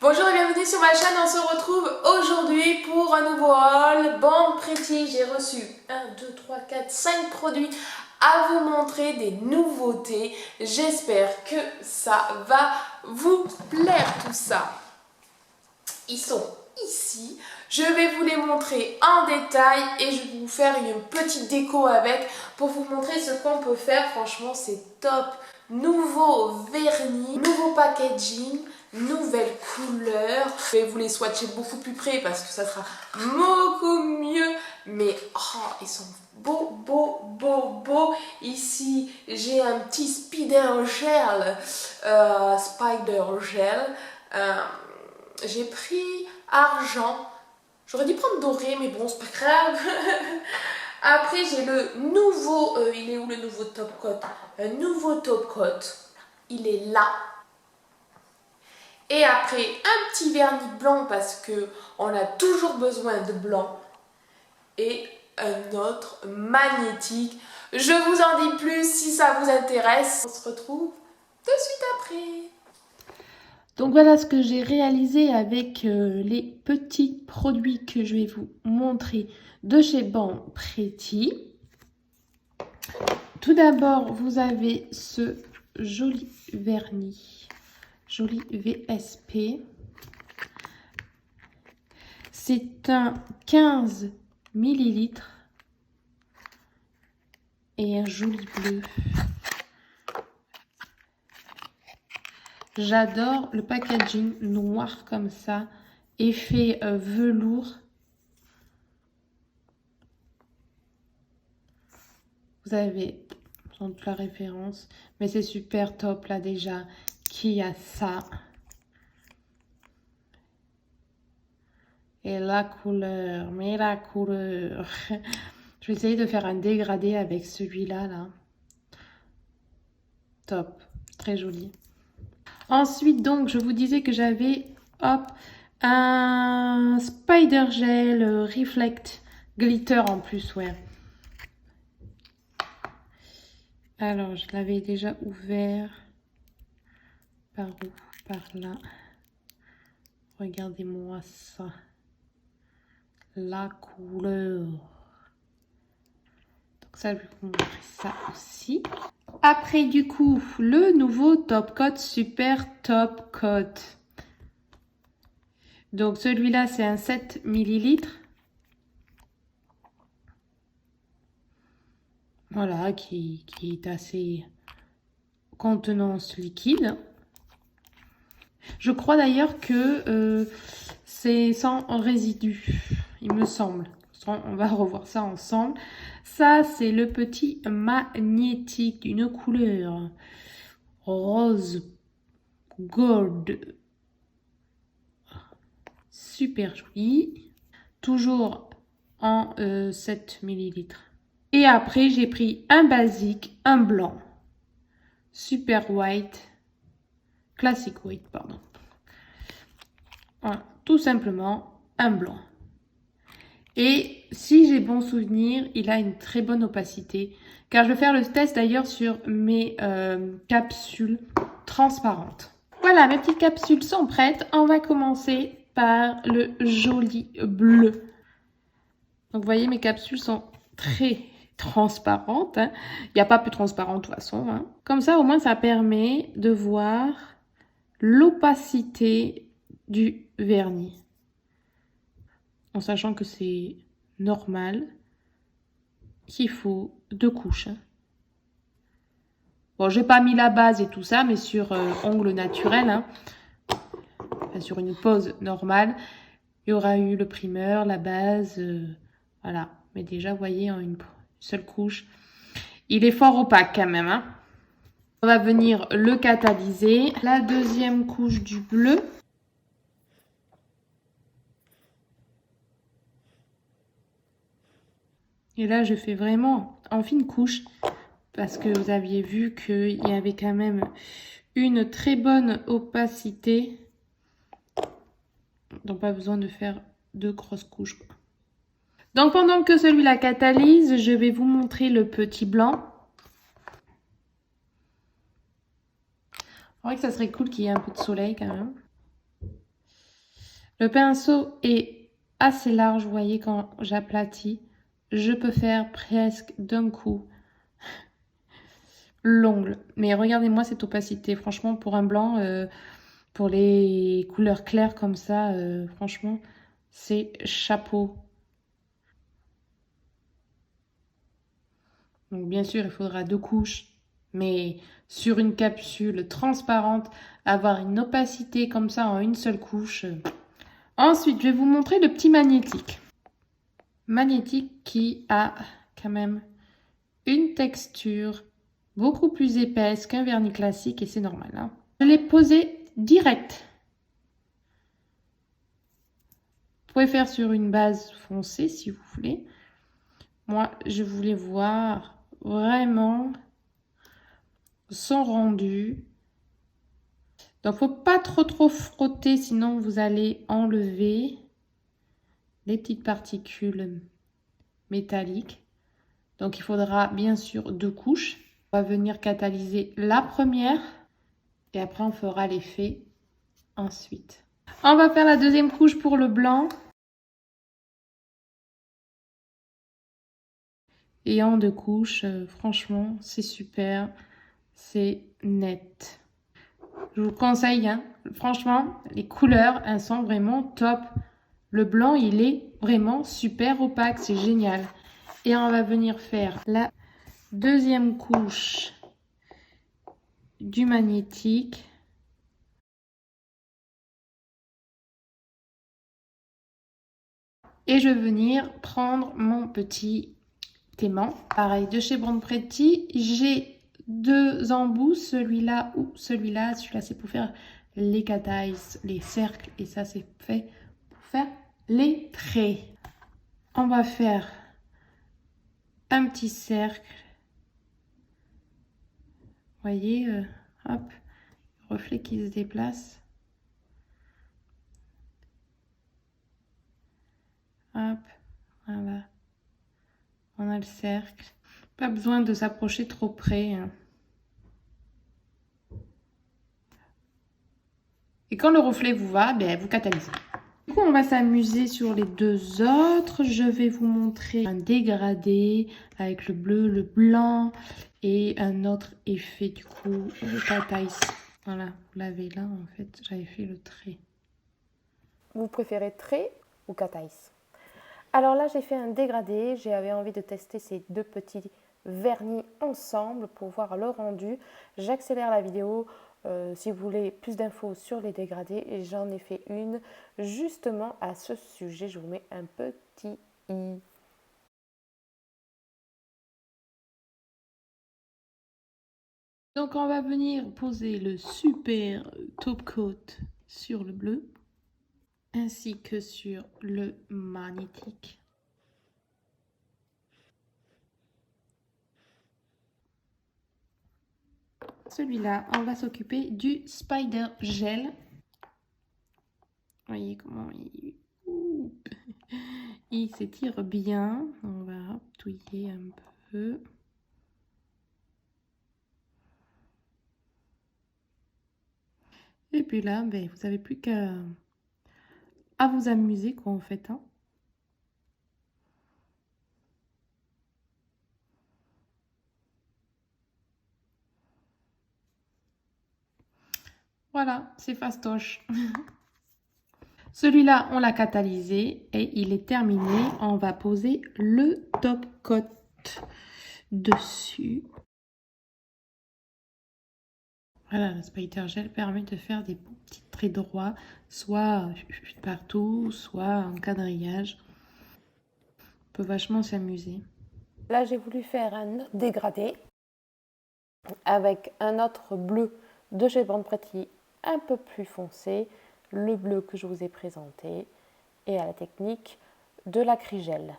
Bonjour et bienvenue sur ma chaîne, on se retrouve aujourd'hui pour un nouveau haul. Bon Pretty, j'ai reçu 1, 2, 3, 4, 5 produits à vous montrer, des nouveautés. J'espère que ça va vous plaire tout ça. Ils sont ici, je vais vous les montrer en détail et je vais vous faire une petite déco avec pour vous montrer ce qu'on peut faire. Franchement c'est top, nouveau vernis, nouveau packaging, nouvelle couleur. Je vais vous les swatcher beaucoup plus près parce que ça sera beaucoup mieux, mais oh, ils sont beaux. Ici j'ai un petit spider gel, j'ai pris argent. J'aurais dû prendre doré, mais bon, c'est pas grave. Après, j'ai le nouveau... il est où le nouveau top coat? Un nouveau top coat. Il est là. Et après, un petit vernis blanc parce que on a toujours besoin de blanc. Et un autre magnétique. Je vous en dis plus si ça vous intéresse. On se retrouve de suite après. Donc voilà ce que j'ai réalisé avec les petits produits que je vais vous montrer de chez Bon Pretty. Tout d'abord, vous avez ce joli vernis, joli VSP. C'est un 15 ml et un joli bleu. J'adore le packaging noir comme ça, effet velours. Vous avez sans doute la référence, mais c'est super top là déjà qui a ça. Et la couleur, mais la couleur. Je vais essayer de faire un dégradé avec celui-là là. Top, très joli. Ensuite, donc, je vous disais que j'avais, hop, un Spider Gel Reflect Glitter en plus, ouais. Alors, je l'avais déjà ouvert. Par où? Par là. Regardez-moi ça. La couleur. Donc ça, je vais vous montrer ça aussi. Après, du coup, le nouveau Top Coat Super Top Coat. Donc, celui-là, c'est un 7 ml. Voilà, qui est assez contenance liquide. Je crois d'ailleurs que c'est sans résidu, il me semble. On va revoir ça ensemble. Ça, c'est le petit magnétique d'une couleur rose gold. Super joli. Toujours en 7 ml. Et après, j'ai pris un basique, un blanc. Super white. Classic white, pardon. Voilà, tout simplement un blanc. Et si j'ai bon souvenir, il a une très bonne opacité. Car je vais faire le test d'ailleurs sur mes capsules transparentes. Voilà, mes petites capsules sont prêtes. On va commencer par le joli bleu. Donc vous voyez, mes capsules sont très transparentes. Hein. Il n'y a pas plus transparent de toute façon. Hein. Comme ça, au moins, ça permet de voir l'opacité du vernis. En sachant que c'est normal, qu'il faut 2 couches. Hein. Bon, j'ai pas mis la base et tout ça, mais sur ongles naturels, hein, enfin, sur une pose normale, il y aura eu le primer, la base, voilà. Mais déjà, vous voyez, en une seule couche, il est fort opaque quand même. Hein. On va venir le catalyser. La deuxième couche du bleu. Et là, je fais vraiment en fine couche parce que vous aviez vu qu'il y avait quand même une très bonne opacité. Donc, pas besoin de faire de grosses couches. Donc, pendant que celui-là catalyse, je vais vous montrer le petit blanc. C'est vrai que ça serait cool qu'il y ait un peu de soleil quand même. Le pinceau est assez large, vous voyez, quand j'aplatis, je peux faire presque d'un coup l'ongle. Mais regardez-moi cette opacité, franchement, pour un blanc, pour les couleurs claires comme ça, franchement, c'est chapeau. Donc bien sûr, il faudra 2 couches, mais sur une capsule transparente, avoir une opacité comme ça en une seule couche. Ensuite, je vais vous montrer le petit magnétique. Magnétique qui a quand même une texture beaucoup plus épaisse qu'un vernis classique et c'est normal. Hein. Je l'ai posé direct. Vous pouvez faire sur une base foncée si vous voulez. Moi, je voulais voir vraiment son rendu. Donc, faut pas trop frotter, sinon vous allez enlever les petites particules métalliques. Donc, il faudra bien sûr 2 couches. On va venir catalyser la première et après on fera l'effet ensuite. On va faire la deuxième couche pour le blanc. Et en 2 couches, franchement, c'est super, c'est net. Je vous conseille, hein, franchement, les couleurs, elles sont vraiment top. Le blanc, il est vraiment super opaque, c'est génial. Et on va venir faire la deuxième couche du magnétique. Et je vais venir prendre mon petit aimant. Pareil, de chez Bon Pretty, j'ai 2 embouts, celui-là ou celui-là. Celui-là, c'est pour faire les cat eyes, les cercles. Et ça, c'est fait pour faire les traits. On va faire un petit cercle. Vous voyez, hop, reflet qui se déplace. Hop, voilà. On a le cercle. Pas besoin de s'approcher trop près. Hein. Et quand le reflet vous va, ben, vous catalysez. Du coup, on va s'amuser sur les 2 autres. Je vais vous montrer un dégradé avec le bleu, le blanc et un autre effet du coup, cat eyes. Voilà, vous l'avez là en fait, j'avais fait le trait. Vous préférez trait ou cat eyes? Alors là, j'ai fait un dégradé. J'avais envie de tester ces 2 petits vernis ensemble pour voir le rendu. J'accélère la vidéo. Si vous voulez plus d'infos sur les dégradés, j'en ai fait une justement à ce sujet. Je vous mets un petit i. Donc on va venir poser le super top coat sur le bleu ainsi que sur le magnétique. Celui-là, on va s'occuper du Spider Gel. Voyez comment il s'étire bien. On va touiller un peu. Et puis là, ben, vous n'avez plus qu'à vous amuser quoi en fait. Hein. Voilà, c'est fastoche. Celui-là, on l'a catalysé et il est terminé. On va poser le top coat dessus. Voilà, le Spider Gel permet de faire des beaux petits traits droits, soit partout, soit en quadrillage. On peut vachement s'amuser. Là, j'ai voulu faire un dégradé avec un autre bleu de chez Bon Pretty un peu plus foncé, le bleu que je vous ai présenté, et à la technique de l'acrygel.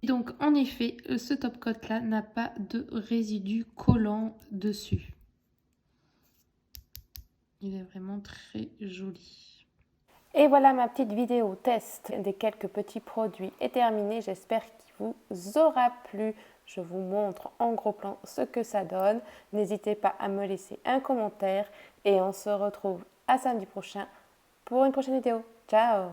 Donc en effet, ce top coat là n'a pas de résidu collant dessus. il est vraiment très joli. Et voilà, ma petite vidéo test des quelques petits produits est terminée. J'espère qu'il vous aura plu. Je vous montre en gros plan ce que ça donne. N'hésitez pas à me laisser un commentaire et on se retrouve à samedi prochain pour une prochaine vidéo. Ciao!